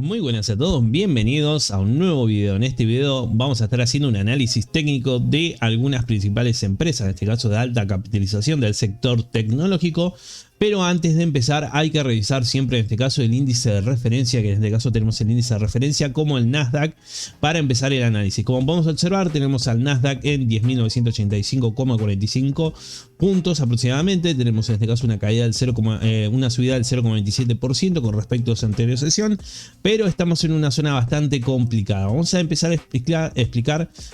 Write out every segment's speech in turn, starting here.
Muy buenas a todos, bienvenidos a un nuevo video. En este video vamos a estar haciendo un análisis técnico de algunas principales empresas, en este caso de alta capitalización del sector tecnológico. Pero antes de empezar hay que revisar siempre en este caso el índice de referencia, que en este caso tenemos el índice de referencia como el Nasdaq, para empezar el análisis. Como podemos observar, tenemos al Nasdaq en 10.985,45 puntos aproximadamente. Tenemos en este caso una caída del una subida del 0,27% con respecto a su anterior sesión, pero estamos en una zona bastante complicada. Vamos a empezar a explicar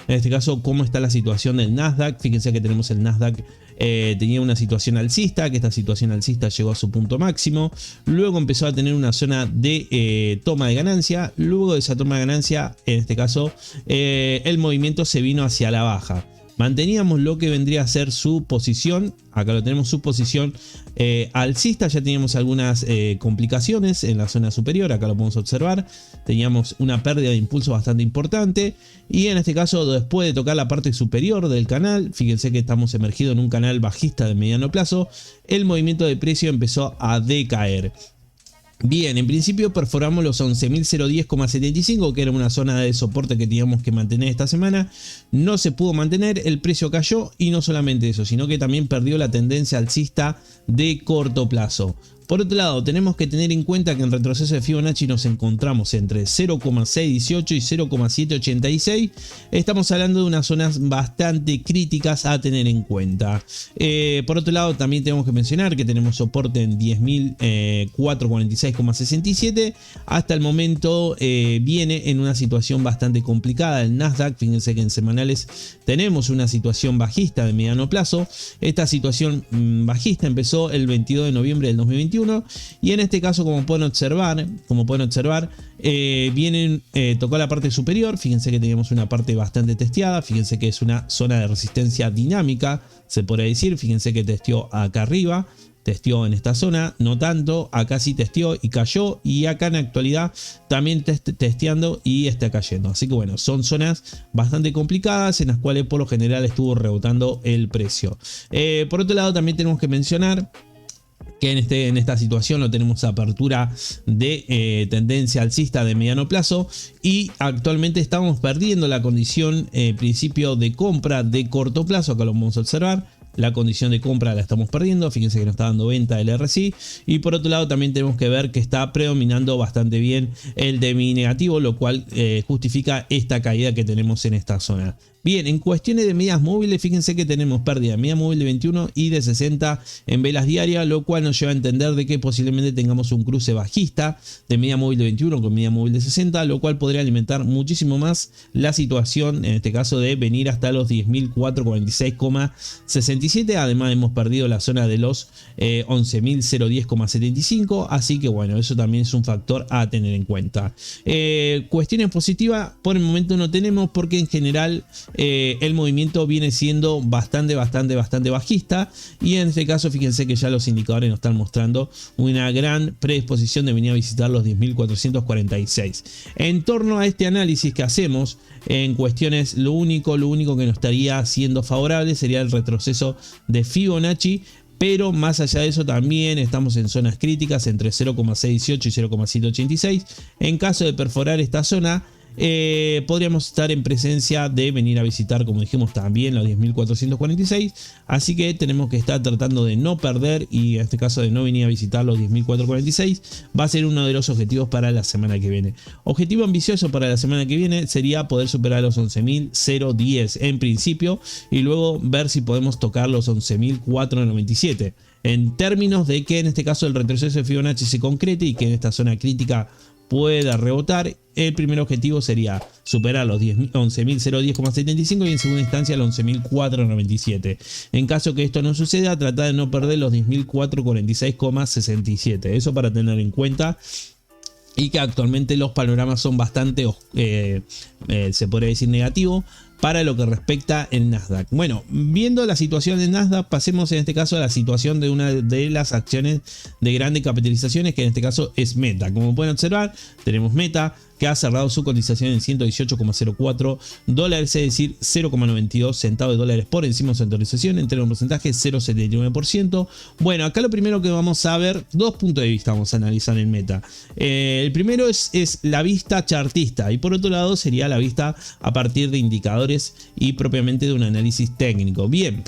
en este caso cómo está la situación del Nasdaq. Fíjense que tenemos el Nasdaq tenía una situación alcista, que esta situación alcista llegó a su punto máximo, luego empezó a tener una zona de toma de ganancia. Luego de esa toma de ganancia, en este caso el movimiento se vino hacia la baja. Manteníamos lo que vendría a ser su posición, acá lo tenemos, su posición alcista. Ya teníamos algunas complicaciones en la zona superior, acá lo podemos observar. Teníamos una pérdida de impulso bastante importante y en este caso, después de tocar la parte superior del canal, fíjense que estamos emergidos en un canal bajista de mediano plazo, el movimiento de precio empezó a decaer. Bien, en principio perforamos los 11.010,75, que era una zona de soporte que teníamos que mantener esta semana. No se pudo mantener, el precio cayó y no solamente eso, sino que también perdió la tendencia alcista de corto plazo. Por otro lado, tenemos que tener en cuenta que en retroceso de Fibonacci nos encontramos entre 0,618 y 0,786. Estamos hablando de unas zonas bastante críticas a tener en cuenta. Por otro lado, también tenemos que mencionar que tenemos soporte en 10.446,67. Hasta el momento viene en una situación bastante complicada el Nasdaq. Fíjense que en semanales tenemos una situación bajista de mediano plazo. Esta situación bajista empezó el 22 de noviembre del 2021. Y en este caso, como pueden observar, tocó la parte superior. Fíjense que teníamos una parte bastante testeada. Fíjense que es una zona de resistencia dinámica, se podría decir. Fíjense que testeó acá arriba, testeó en esta zona, no tanto, acá sí testeó y cayó, y acá en la actualidad también testeando y está cayendo. Así que bueno, son zonas bastante complicadas en las cuales por lo general estuvo rebotando el precio. Por otro lado, también tenemos que mencionar que en esta situación no tenemos apertura de tendencia alcista de mediano plazo y actualmente estamos perdiendo la condición principio de compra de corto plazo. Acá lo vamos a observar. La condición de compra la estamos perdiendo. Fíjense que nos está dando venta el RSI. Y por otro lado también tenemos que ver que está predominando bastante bien el DMI negativo, lo cual justifica esta caída que tenemos en esta zona. Bien, en cuestiones de medias móviles, fíjense que tenemos pérdida de media móvil de 21 y de 60 en velas diarias, lo cual nos lleva a entender de que posiblemente tengamos un cruce bajista de media móvil de 21 con media móvil de 60, lo cual podría alimentar muchísimo más la situación, en este caso de venir hasta los 10.446,67. Además hemos perdido la zona de los 11.010,75, así que bueno, eso también es un factor a tener en cuenta. Cuestiones positivas por el momento no tenemos, porque en general el movimiento viene siendo bastante bajista, y en este caso fíjense que ya los indicadores nos están mostrando una gran predisposición de venir a visitar los 10.446. En torno a este análisis que hacemos en cuestiones, lo único que nos estaría siendo favorable sería el retroceso de Fibonacci. Pero más allá de eso también estamos en zonas críticas entre 0,618 y 0,786. En caso de perforar esta zona, podríamos estar en presencia de venir a visitar, como dijimos, también los 10.446. Así que tenemos que estar tratando de no perder, y en este caso de no venir a visitar los 10.446 va a ser uno de los objetivos para la semana que viene. Objetivo ambicioso para la semana que viene sería poder superar los 11.010 en principio, y luego ver si podemos tocar los 11.497. En términos de que en este caso el retroceso de Fibonacci se concrete y que en esta zona crítica pueda rebotar, el primer objetivo sería superar los 11.010,75 y en segunda instancia los 11.497. En caso que esto no suceda, tratar de no perder los 10.446,67. Eso para tener en cuenta. Y que actualmente los panoramas son bastante, se podría decir, negativos. para lo que respecta el Nasdaq. Bueno, viendo la situación del Nasdaq, pasemos en este caso a la situación de una de las acciones de grandes capitalizaciones, que en este caso es Meta. Como pueden observar, tenemos Meta, que ha cerrado su cotización en 118,04 dólares, es decir, 0,92 centavos de dólares por encima de su autorización, entre un porcentaje 0,79%. Bueno, acá lo primero que vamos a ver, dos puntos de vista vamos a analizar en Meta. El primero es la vista chartista, y por otro lado sería la vista a partir de indicadores y propiamente de un análisis técnico. Bien,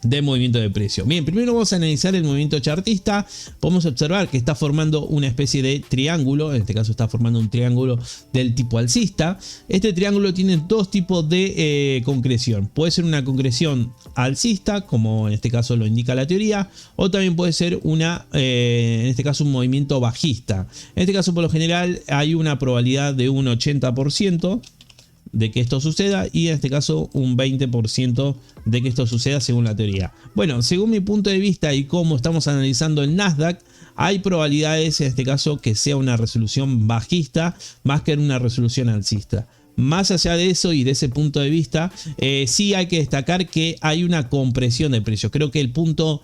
de movimiento de precio. Bien, primero vamos a analizar el movimiento chartista. Podemos observar que está formando una especie de triángulo, en este caso está formando un triángulo del tipo alcista. Este triángulo tiene dos tipos de concreción. Puede ser una concreción alcista, como en este caso lo indica la teoría, o también puede ser una, en este caso, un movimiento bajista. En este caso, por lo general, hay una probabilidad de un 80% de que esto suceda, y en este caso un 20% de que esto suceda según la teoría. Bueno, según mi punto de vista y cómo estamos analizando el Nasdaq, hay probabilidades en este caso que sea una resolución bajista más que una resolución alcista. Más allá de eso y de ese punto de vista, sí hay que destacar que hay una compresión de precios. Creo que el punto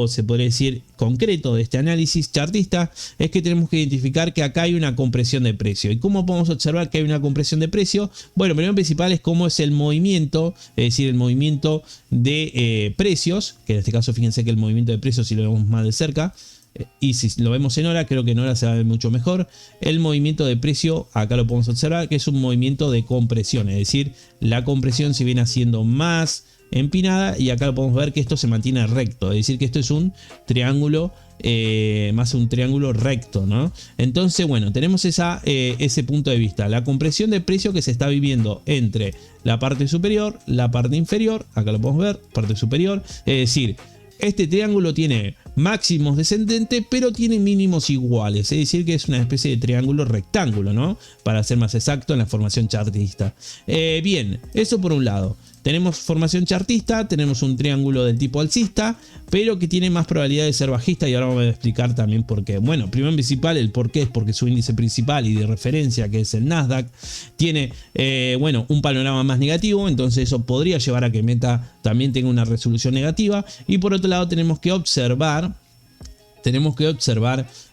se podría decir concreto de este análisis chartista es que tenemos que identificar que acá hay una compresión de precio. ¿Y cómo podemos observar que hay una compresión de precio? Bueno, primero principal es cómo es el movimiento, es decir, el movimiento de precios, que en este caso fíjense que el movimiento de precios, si lo vemos más de cerca, y si lo vemos en hora, creo que en hora se va a ver mucho mejor. El movimiento de precio, acá lo podemos observar, que es un movimiento de compresión, es decir, la compresión se viene haciendo más empinada, y acá lo podemos ver que esto se mantiene recto, es decir, que esto es un triángulo, más un triángulo recto, ¿no? Entonces, bueno, tenemos ese punto de vista, la compresión de precio que se está viviendo entre la parte superior, la parte inferior, acá lo podemos ver, parte superior, es decir, este triángulo tiene máximos descendentes, pero tiene mínimos iguales, es decir, que es una especie de triángulo rectángulo, ¿no? Para ser más exacto en la formación chartista. Bien, eso por un lado. Tenemos formación chartista, tenemos un triángulo del tipo alcista, pero que tiene más probabilidad de ser bajista, y ahora vamos a explicar también por qué. Bueno, primero principal, el por qué es porque su índice principal y de referencia, que es el Nasdaq, tiene bueno, un panorama más negativo, entonces eso podría llevar a que Meta también tenga una resolución negativa. Y por otro lado tenemos que observar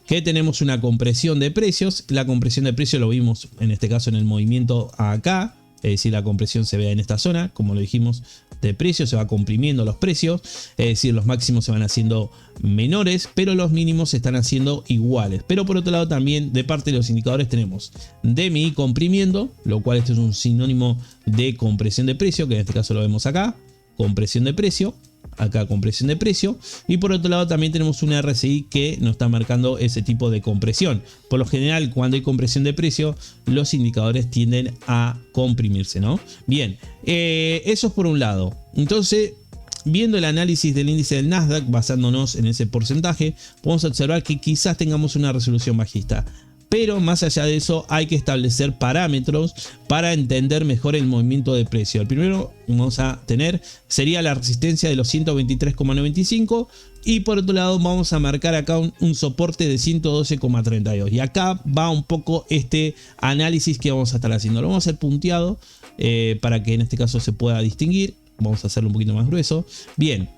que tenemos una compresión de precios. La compresión de precios lo vimos en este caso en el movimiento acá. Es decir, la compresión se ve en esta zona, como lo dijimos, de precios, se va comprimiendo los precios, es decir, los máximos se van haciendo menores, pero los mínimos se están haciendo iguales. Pero por otro lado también de parte de los indicadores tenemos DMI comprimiendo, lo cual esto es un sinónimo de compresión de precio, que en este caso lo vemos acá, compresión de precio. Acá compresión de precio, y por otro lado también tenemos un RSI que nos está marcando ese tipo de compresión. Por lo general, cuando hay compresión de precio, los indicadores tienden a comprimirse, ¿no? Bien, eso es por un lado. Entonces, viendo el análisis del índice del Nasdaq, basándonos en ese porcentaje, podemos observar que quizás tengamos una resolución bajista. Pero más allá de eso hay que establecer parámetros para entender mejor el movimiento de precio. El primero vamos a tener sería la resistencia de los 123,95, y por otro lado vamos a marcar acá un soporte de 112,32. Y acá va un poco este análisis que vamos a estar haciendo. Lo vamos a hacer punteado para que en este caso se pueda distinguir. Vamos a hacerlo un poquito más grueso. Bien.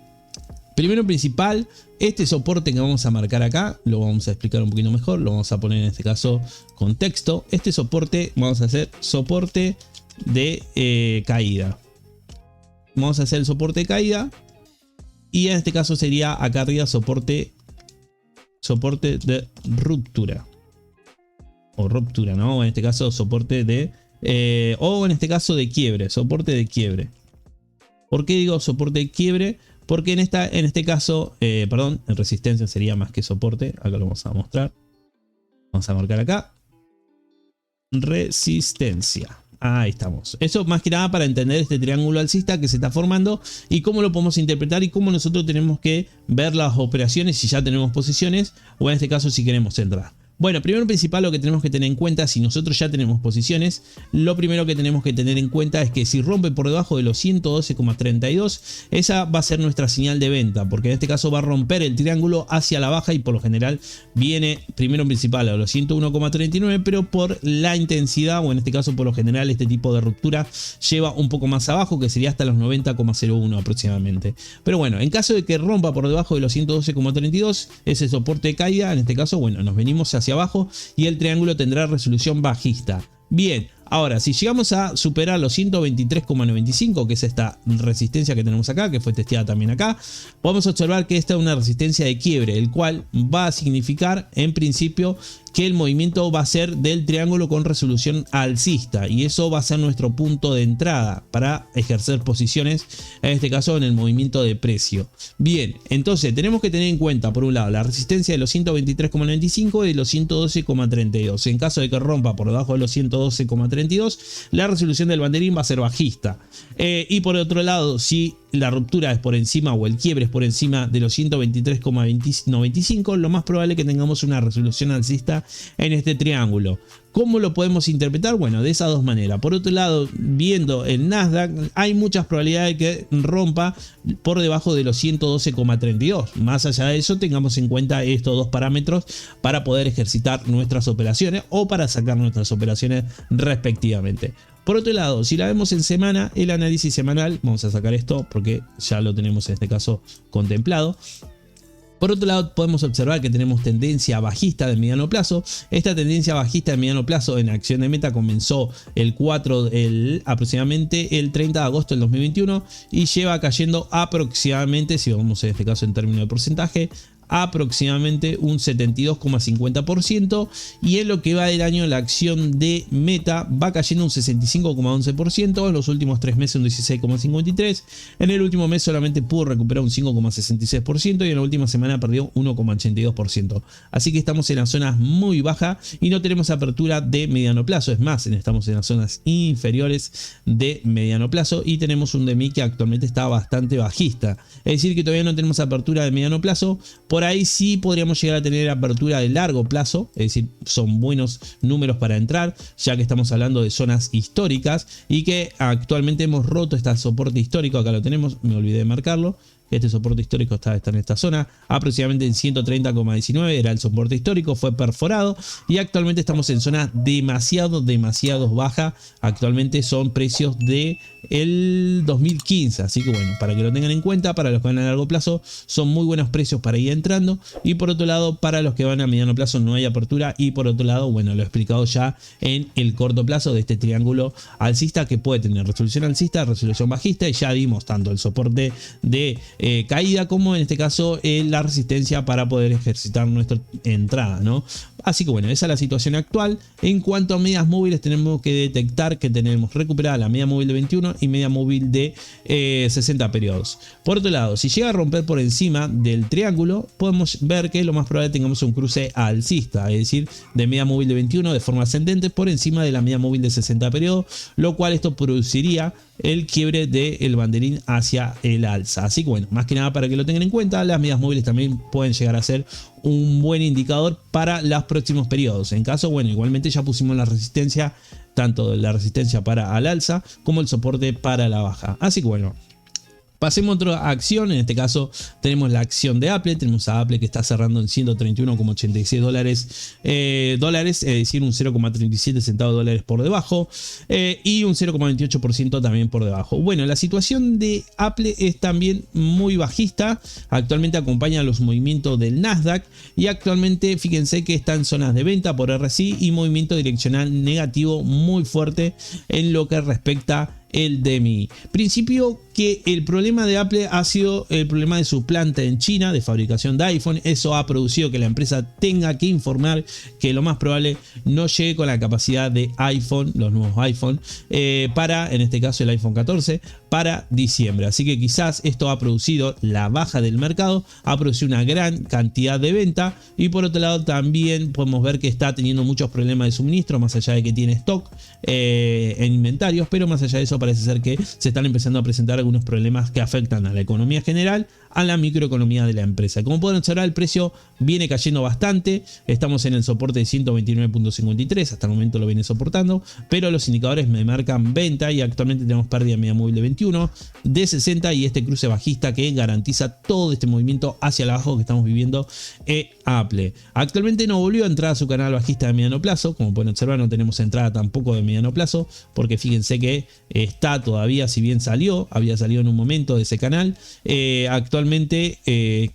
Primero principal, este soporte que vamos a marcar acá, lo vamos a explicar un poquito mejor, lo vamos a poner en este caso con texto. Este soporte vamos a hacer soporte de caída. Vamos a hacer el soporte de caída, y en este caso sería acá arriba soporte de ruptura. O ruptura, ¿no? En este caso soporte de... o en este caso de quiebre, soporte de quiebre. ¿Por qué digo soporte de quiebre? Porque en este caso, perdón, en resistencia sería más que soporte. Acá lo vamos a mostrar. Vamos a marcar acá. Resistencia. Ahí estamos. Eso más que nada para entender este triángulo alcista que se está formando y cómo lo podemos interpretar y cómo nosotros tenemos que ver las operaciones si ya tenemos posiciones o en este caso si queremos entrar. Bueno, primero principal lo que tenemos que tener en cuenta, si nosotros ya tenemos posiciones, lo primero que tenemos que tener en cuenta es que si rompe por debajo de los 112,32, esa va a ser nuestra señal de venta, porque en este caso va a romper el triángulo hacia la baja y por lo general viene primero principal a los 101,39, pero por la intensidad, o en este caso por lo general este tipo de ruptura lleva un poco más abajo, que sería hasta los 90,01 aproximadamente. Pero bueno, en caso de que rompa por debajo de los 112,32, ese soporte de caída, en este caso, bueno, nos venimos hacia abajo y el triángulo tendrá resolución bajista. Bien, ahora si llegamos a superar los 123,95, que es esta resistencia que tenemos acá, que fue testeada también acá, podemos observar que esta es una resistencia de quiebre, el cual va a significar en principio que el movimiento va a ser del triángulo con resolución alcista, y eso va a ser nuestro punto de entrada para ejercer posiciones, en este caso en el movimiento de precio. Bien, entonces tenemos que tener en cuenta por un lado la resistencia de los 123,95 y de los 112,32. En caso de que rompa por debajo de los 112,32, la resolución del banderín va a ser bajista. Y por otro lado, si la ruptura es por encima o el quiebre es por encima de los 123,95, lo más probable es que tengamos una resolución alcista en este triángulo. ¿Cómo lo podemos interpretar? Bueno, de esas dos maneras. Por otro lado, viendo el Nasdaq, hay muchas probabilidades de que rompa por debajo de los 112,32. Más allá de eso, tengamos en cuenta estos dos parámetros para poder ejercitar nuestras operaciones o para sacar nuestras operaciones respectivamente. Por otro lado, si la vemos en semana, el análisis semanal, vamos a sacar esto porque ya lo tenemos en este caso contemplado. Por otro lado, podemos observar que tenemos tendencia bajista de mediano plazo. Esta tendencia bajista de mediano plazo en acción de meta comenzó aproximadamente el 30 de agosto del 2021 y lleva cayendo aproximadamente, si vamos en este caso en términos de porcentaje, aproximadamente un 72,50%, y en lo que va del año la acción de meta va cayendo un 65,11%, en los últimos 3 meses un 16,53%, en el último mes solamente pudo recuperar un 5,66% y en la última semana perdió 1,82%. Así que estamos en las zonas muy bajas y no tenemos apertura de mediano plazo, es más, estamos en las zonas inferiores de mediano plazo y tenemos un DMI que actualmente está bastante bajista, es decir que todavía no tenemos apertura de mediano plazo. Por ahí sí podríamos llegar a tener apertura de largo plazo, es decir, son buenos números para entrar, ya que estamos hablando de zonas históricas y que actualmente hemos roto este soporte histórico. Acá lo tenemos, me olvidé de marcarlo. Este soporte histórico está en esta zona, aproximadamente en 130,19 era el soporte histórico, fue perforado y actualmente estamos en zonas demasiado bajas. Actualmente son precios de el 2015, así que bueno, para que lo tengan en cuenta, para los que van a largo plazo son muy buenos precios para ir entrando, y por otro lado para los que van a mediano plazo no hay apertura, y por otro lado, bueno, lo he explicado ya en el corto plazo de este triángulo alcista que puede tener resolución alcista, resolución bajista, y ya vimos tanto el soporte de caída como en este caso la resistencia para poder ejercitar nuestra entrada, ¿no? Así que bueno, esa es la situación actual. En cuanto a medias móviles, tenemos que detectar que tenemos recuperada la media móvil de 21 y media móvil de 60 periodos. Por otro lado, si llega a romper por encima del triángulo, podemos ver que lo más probable tengamos un cruce alcista, es decir, de media móvil de 21 de forma ascendente por encima de la media móvil de 60 periodos, lo cual esto produciría el quiebre del banderín hacia el alza. Así que bueno, más que nada para que lo tengan en cuenta, las medias móviles también pueden llegar a ser un buen indicador para los próximos periodos. En caso, bueno, igualmente ya pusimos la resistencia, tanto la resistencia para al alza como el soporte para la baja. Así que bueno, pasemos a otra acción. En este caso tenemos la acción de Apple. Tenemos a Apple que está cerrando en 131,86 dólares, es decir, un 0,37 centavos de dólares por debajo, y un 0,28% también por debajo. Bueno, la situación de Apple es también muy bajista. Actualmente acompaña los movimientos del Nasdaq y actualmente fíjense que está en zonas de venta por RSI y movimiento direccional negativo muy fuerte en lo que respecta el DMI. Principio que el problema de Apple ha sido el problema de su planta en China de fabricación de iPhone. Eso ha producido que la empresa tenga que informar que lo más probable no llegue con la capacidad de iPhone, los nuevos iPhone, en este caso el iPhone 14, para diciembre. Así que quizás esto ha producido la baja del mercado, ha producido una gran cantidad de venta, y por otro lado también podemos ver que está teniendo muchos problemas de suministro, más allá de que tiene stock en inventarios, pero más allá de eso parece ser que se están empezando a presentar algunos problemas que afectan a la economía general, a la microeconomía de la empresa. Como pueden observar, el precio viene cayendo bastante, estamos en el soporte de 129.53, hasta el momento lo viene soportando, pero los indicadores me marcan venta y actualmente tenemos pérdida media móvil de 21, de 60 y este cruce bajista que garantiza todo este movimiento hacia el abajo que estamos viviendo Apple. Actualmente no volvió a entrar a su canal bajista de mediano plazo, como pueden observar no tenemos entrada tampoco de mediano plazo, porque fíjense que está todavía, si bien había salido en un momento de ese canal, actualmente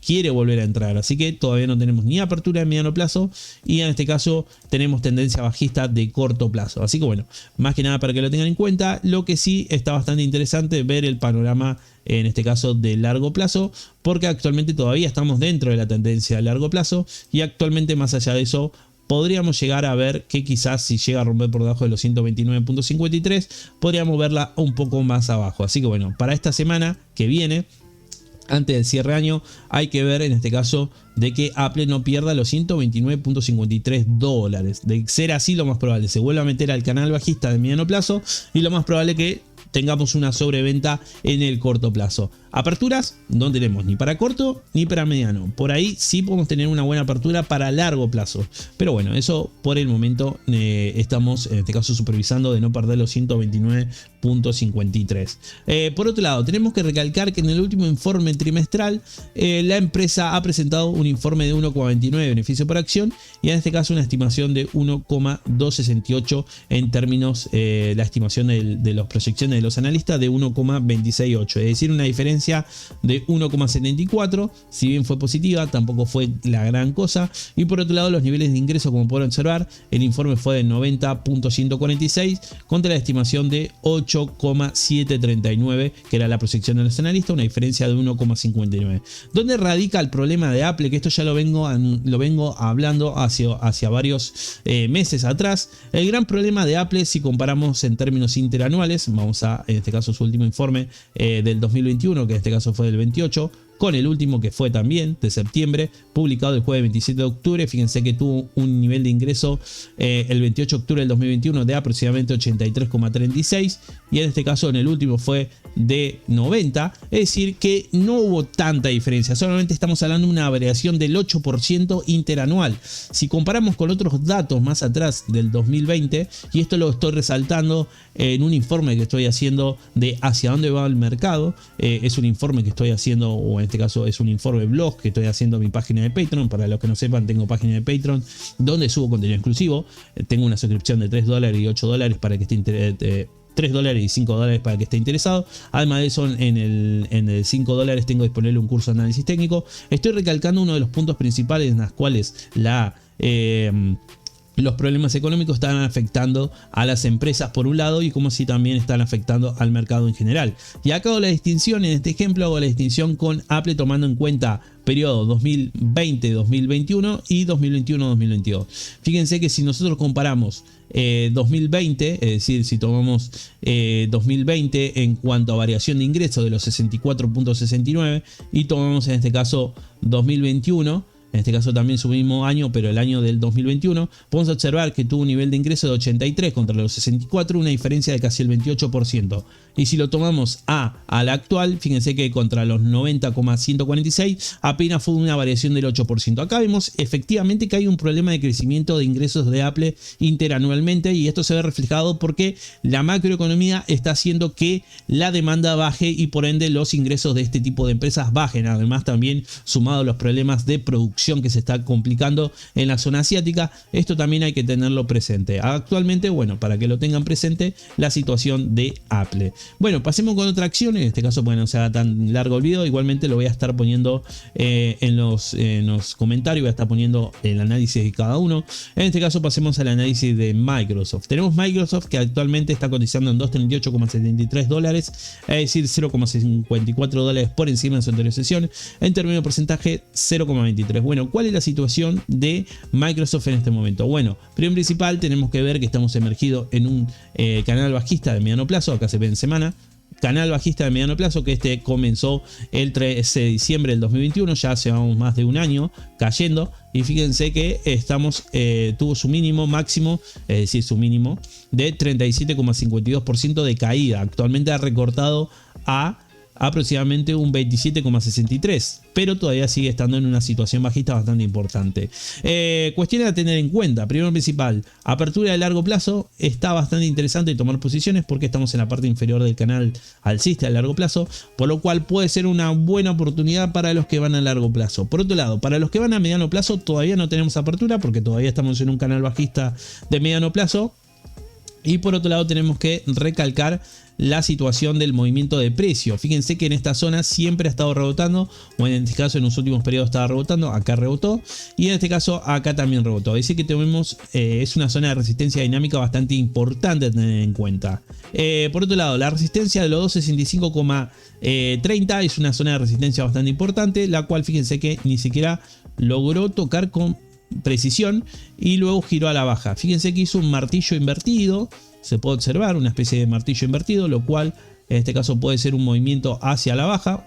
quiere volver a entrar, así que todavía no tenemos ni apertura de mediano plazo y en este caso tenemos tendencia bajista de corto plazo. Así que bueno, más que nada para que lo tengan en cuenta. Lo que sí está bastante interesante ver el panorama en este caso de largo plazo, porque actualmente todavía estamos dentro de la tendencia de largo plazo y actualmente más allá de eso podríamos llegar a ver que quizás si llega a romper por debajo de los 129.53 podríamos verla un poco más abajo. Así que bueno, para esta semana que viene, antes del cierre de año, hay que ver en este caso de que Apple no pierda los 129.53 dólares. De ser así, lo más probable se vuelva a meter al canal bajista de mediano plazo y lo más probable que tengamos una sobreventa en el corto plazo. Aperturas no tenemos ni para corto ni para mediano. Por ahí sí podemos tener una buena apertura para largo plazo. Pero bueno, eso por el momento estamos en este caso supervisando de no perder los 129.53. Por otro lado, tenemos que recalcar que en el último informe trimestral la empresa ha presentado un informe de 1,29 beneficio por acción y en este caso una estimación de 1,268 en términos la estimación de las proyecciones de los analistas de 1,268, es decir, una diferencia de 1,74. Si bien fue positiva, tampoco fue la gran cosa. Y por otro lado, los niveles de ingreso, como pueden observar, el informe fue de 90.146 contra la estimación de 8,739, que era la proyección de los analistas, una diferencia de 1,59. ¿Dónde radica el problema de Apple? Que esto ya lo vengo hablando hacia varios meses atrás. El gran problema de Apple, si comparamos en términos interanuales, vamos a, en este caso, su último informe del 2021, que en este caso fue del 28, con el último que fue también de septiembre, publicado el jueves 27 de octubre. Fíjense que tuvo un nivel de ingreso el 28 de octubre del 2021 de aproximadamente 83,36 y en este caso en el último fue de 90, es decir que no hubo tanta diferencia, solamente estamos hablando de una variación del 8% interanual. Si comparamos con otros datos más atrás del 2020, y esto lo estoy resaltando en un informe que estoy haciendo de hacia dónde va el mercado, es un informe que estoy haciendo, o en este caso es un informe blog que estoy haciendo en mi página de Patreon. Para los que no sepan, tengo página de Patreon donde subo contenido exclusivo. Tengo una suscripción de $3 y $8 para que esté $3 y $5 para que esté interesado. Además de eso, en el $5 tengo disponible un curso de análisis técnico. Estoy recalcando uno de los puntos principales en los cuales los problemas económicos están afectando a las empresas por un lado y como si también están afectando al mercado en general. Y acá hago la distinción, en este ejemplo hago la distinción con Apple tomando en cuenta periodo 2020-2021 y 2021-2022. Fíjense que si nosotros comparamos 2020, es decir, si tomamos 2020 en cuanto a variación de ingresos de los 64.69 y tomamos en este caso 2021, en este caso también su mismo año, pero el año del 2021, podemos observar que tuvo un nivel de ingreso de 83 contra los 64, una diferencia de casi el 28%. Y si lo tomamos al actual, fíjense que contra los 90,146 apenas fue una variación del 8%. Acá vemos efectivamente que hay un problema de crecimiento de ingresos de Apple interanualmente y esto se ve reflejado porque la macroeconomía está haciendo que la demanda baje y por ende los ingresos de este tipo de empresas bajen. Además también sumado a los problemas de producción que se está complicando en la zona asiática, esto también hay que tenerlo presente. Actualmente, bueno, para que lo tengan presente, la situación de Apple. Bueno, pasemos con otra acción. En este caso, bueno, no se haga tan largo el video. Igualmente lo voy a estar poniendo en los comentarios. Voy a estar poniendo el análisis de cada uno. En este caso pasemos al análisis de Microsoft. Tenemos Microsoft que actualmente está cotizando en $238,73, es decir 0,54 dólares por encima de su anterior sesión. En términos de porcentaje 0,23. Bueno, ¿cuál es la situación de Microsoft en este momento? Bueno, primero principal tenemos que ver que estamos emergidos en un canal bajista de mediano plazo. Acá se ve en semana. canal bajista de mediano plazo, que este comenzó el 13 de diciembre del 2021, ya llevamos más de un año cayendo, y fíjense que tuvo su mínimo máximo, es decir, su mínimo de 37,52% de caída. Actualmente ha recortado a aproximadamente un 27,63%, pero todavía sigue estando en una situación bajista bastante importante. Cuestiones a tener en cuenta: primero principal, apertura de largo plazo. Está bastante interesante tomar posiciones porque estamos en la parte inferior del canal alcista de largo plazo, por lo cual puede ser una buena oportunidad para los que van a largo plazo. Por otro lado, para los que van a mediano plazo todavía no tenemos apertura porque todavía estamos en un canal bajista de mediano plazo. Y por otro lado tenemos que recalcar la situación del movimiento de precio. Fíjense que en esta zona siempre ha estado rebotando, o en este caso en los últimos periodos estaba rebotando, acá rebotó, y en este caso acá también rebotó. Es decir que tenemos, es una zona de resistencia dinámica bastante importante a tener en cuenta. Por otro lado, la resistencia de los 265,30 es una zona de resistencia bastante importante, la cual fíjense que ni siquiera logró tocar con precisión y luego giró a la baja. Fíjense que hizo un martillo invertido, se puede observar una especie de martillo invertido, lo cual en este caso puede ser un movimiento hacia la baja,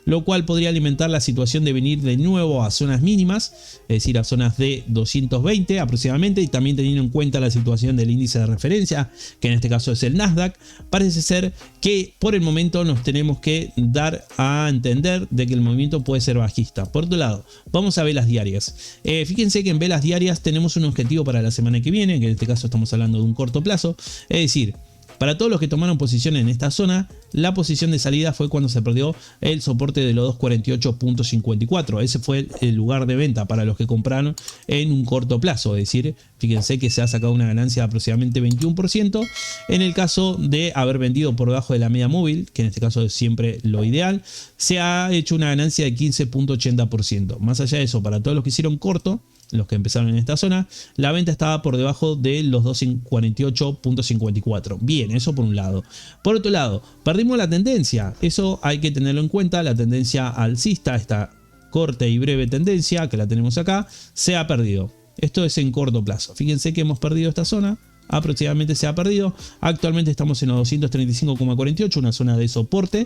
lo cual podría alimentar la situación de venir de nuevo a zonas mínimas, es decir, a zonas de 220 aproximadamente, y también teniendo en cuenta la situación del índice de referencia, que en este caso es el Nasdaq. Parece ser que por el momento nos tenemos que dar a entender de que el movimiento puede ser bajista. Por otro lado, vamos a velas diarias. Fíjense que en velas diarias tenemos un objetivo para la semana que viene, que en este caso estamos hablando de un corto plazo, es decir, para todos los que tomaron posición en esta zona, la posición de salida fue cuando se perdió el soporte de los 248.54. Ese fue el lugar de venta para los que compraron en un corto plazo. Es decir, fíjense que se ha sacado una ganancia de aproximadamente 21%. En el caso de haber vendido por debajo de la media móvil, que en este caso es siempre lo ideal, se ha hecho una ganancia de 15.80%. Más allá de eso, para todos los que hicieron corto, los que empezaron en esta zona, la venta estaba por debajo de los 248.54. Bien, eso por un lado. Por otro lado, perdimos la tendencia. Eso hay que tenerlo en cuenta. La tendencia alcista, esta corta y breve tendencia que la tenemos acá, se ha perdido. Esto es en corto plazo. Fíjense que hemos perdido esta zona. Aproximadamente se ha perdido. Actualmente estamos en los 235,48, una zona de soporte.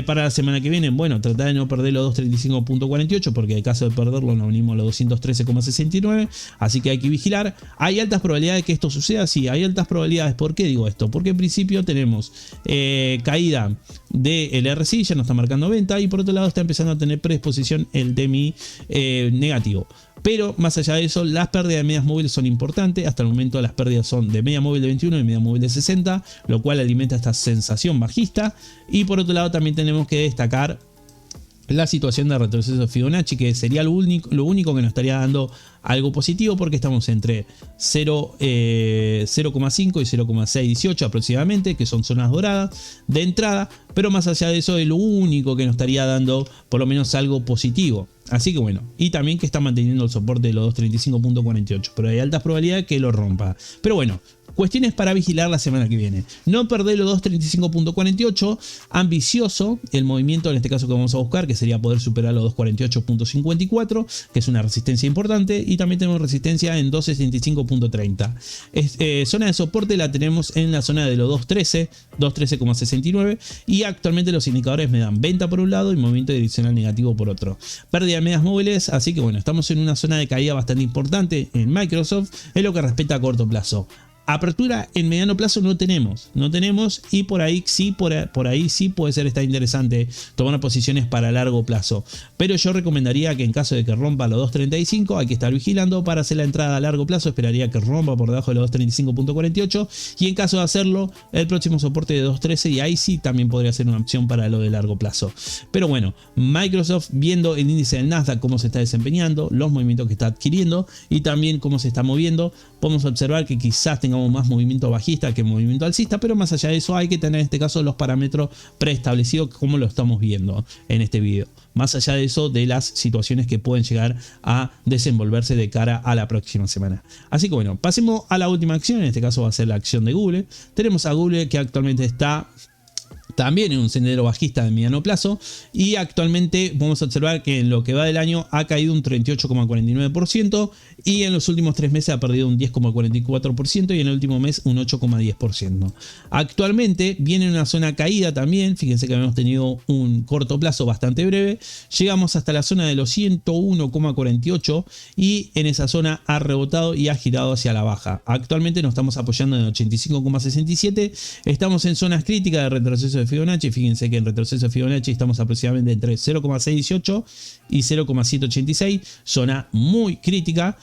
Para la semana que viene, bueno, tratar de no perder los 235,48, porque en caso de perderlo nos venimos a los 213,69, así que hay que vigilar. ¿Hay altas probabilidades de que esto suceda? Sí, hay altas probabilidades. ¿Por qué digo esto? Porque en principio tenemos caída del RSI, ya nos está marcando venta, y por otro lado está empezando a tener predisposición el DMI negativo. Pero más allá de eso, las pérdidas de medias móviles son importantes. Hasta el momento las pérdidas son de media móvil de 21 y media móvil de 60, lo cual alimenta esta sensación bajista. Y por otro lado también tenemos que destacar la situación de retroceso de Fibonacci, que sería lo único que nos estaría dando algo positivo, porque estamos entre 0,5 y 0,618 aproximadamente, que son zonas doradas de entrada, pero más allá de eso es lo único que nos estaría dando por lo menos algo positivo. Así que bueno, y también que está manteniendo el soporte de los 235.48, pero hay altas probabilidades que lo rompa. Pero bueno, cuestiones para vigilar la semana que viene: no perder los 235.48, ambicioso el movimiento en este caso que vamos a buscar, que sería poder superar los 248.54, que es una resistencia importante, y también tenemos resistencia en 265.30. Zona de soporte la tenemos en la zona de los 213,69, y actualmente los indicadores me dan venta por un lado y movimiento direccional negativo por otro. Pérdida de medias móviles, así que bueno, estamos en una zona de caída bastante importante en Microsoft en lo que respecta a corto plazo. Apertura en mediano plazo no tenemos, y por ahí sí puede ser estar interesante tomar posiciones para largo plazo, pero yo recomendaría que en caso de que rompa los 235 hay que estar vigilando. Para hacer la entrada a largo plazo esperaría que rompa por debajo de los 235.48, y en caso de hacerlo el próximo soporte de 213, y ahí sí también podría ser una opción para lo de largo plazo. Pero bueno, Microsoft, viendo el índice del Nasdaq cómo se está desempeñando, los movimientos que está adquiriendo y también cómo se está moviendo, podemos observar que quizás tengamos más movimiento bajista que movimiento alcista, pero más allá de eso hay que tener en este caso los parámetros preestablecidos como lo estamos viendo en este video. Más allá de eso, de las situaciones que pueden llegar a desenvolverse de cara a la próxima semana. Así que bueno, pasemos a la última acción. En este caso va a ser la acción de Google. Tenemos a Google, que actualmente está también en un sendero bajista de mediano plazo, y actualmente vamos a observar que en lo que va del año ha caído un 38,49% y en los últimos 3 meses ha perdido un 10,44% y en el último mes un 8,10%. Actualmente viene en una zona caída también, fíjense que habíamos tenido un corto plazo bastante breve, llegamos hasta la zona de los 101,48 y en esa zona ha rebotado y ha girado hacia la baja. Actualmente nos estamos apoyando en 85,67, estamos en zonas críticas de retroceso de Fibonacci. Fíjense que en retroceso de Fibonacci estamos aproximadamente entre 0,618 y 0,786, zona muy crítica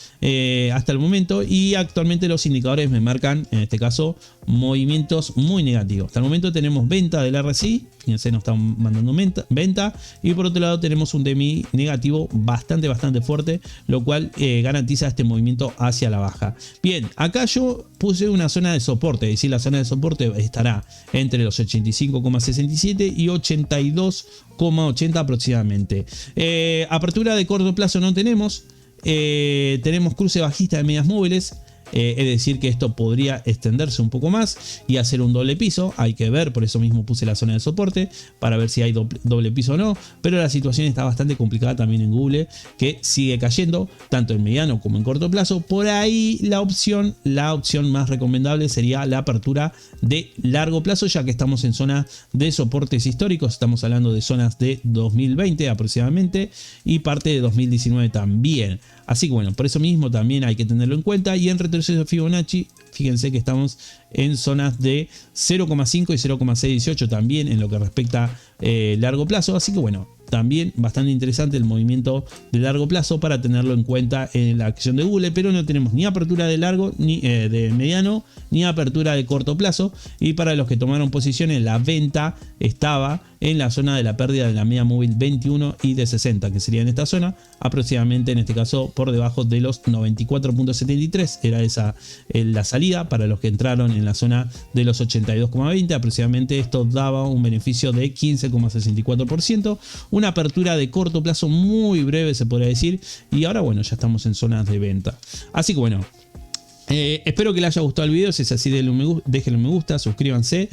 hasta el momento, y actualmente los indicadores me marcan en este caso movimientos muy negativos. Hasta el momento tenemos venta del RSI, fíjense, nos están mandando venta, y por otro lado tenemos un DMI negativo bastante fuerte, lo cual garantiza este movimiento hacia la baja. Bien, acá yo puse una zona de soporte, es decir, la zona de soporte estará entre los 85,67 y 82,80 aproximadamente. Apertura de corto plazo no tenemos. Tenemos cruce bajista de medias móviles. Es decir que esto podría extenderse un poco más y hacer un doble piso. Hay que ver, por eso mismo puse la zona de soporte para ver si hay doble piso o no. Pero la situación está bastante complicada también en Google, que sigue cayendo tanto en mediano como en corto plazo. Por ahí la opción más recomendable sería la apertura de largo plazo, ya que estamos en zona de soportes históricos. Estamos hablando de zonas de 2020 aproximadamente y parte de 2019 también. Así que bueno, por eso mismo también hay que tenerlo en cuenta. Y en retroceso de Fibonacci, fíjense que estamos en zonas de 0,5 y 0,618 también en lo que respecta largo plazo. Así que bueno, también bastante interesante el movimiento de largo plazo para tenerlo en cuenta en la acción de Google, pero no tenemos ni apertura de largo, ni de mediano, ni apertura de corto plazo. Y para los que tomaron posiciones, la venta estaba en la zona de la pérdida de la media móvil 21 y de 60, que sería en esta zona, aproximadamente en este caso por debajo de los 94,73, era esa la salida para los que entraron en la zona de los 82,20, aproximadamente esto daba un beneficio de 15,64%, una apertura de corto plazo muy breve se podría decir, y ahora bueno, ya estamos en zonas de venta. Así que bueno, espero que les haya gustado el video. Si es así, déjenle un me gusta, suscríbanse.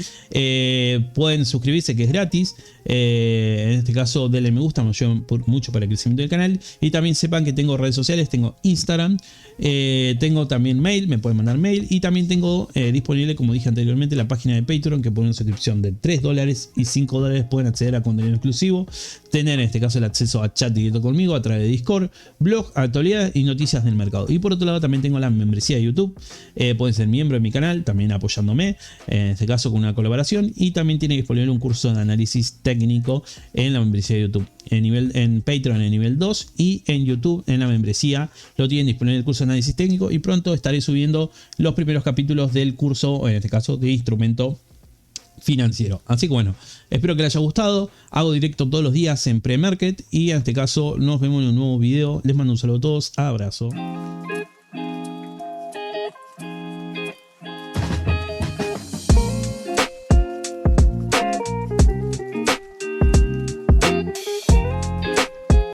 Pueden suscribirse, que es gratis. En este caso, denle me gusta, me ayuda mucho para el crecimiento del canal. Y también sepan que tengo redes sociales, tengo Instagram, tengo también mail, me pueden mandar mail. Y también tengo disponible, como dije anteriormente, la página de Patreon, que por una suscripción de $3 y $5 pueden acceder a contenido exclusivo. Tener en este caso el acceso a chat directo conmigo a través de Discord, blog, actualidades y noticias del mercado. Y por otro lado también tengo la membresía de YouTube. Pueden ser miembro de mi canal, también apoyándome, en este caso con una colaboración. Y también tiene disponible un curso de análisis técnico en la membresía de YouTube. En Patreon en nivel 2 y en YouTube en la membresía lo tienen disponible el curso de análisis técnico. Y pronto estaré subiendo los primeros capítulos del curso, en este caso de instrumento financiero. Así que bueno, espero que les haya gustado. Hago directo todos los días en Premarket y en este caso nos vemos en un nuevo video. Les mando un saludo a todos, abrazo.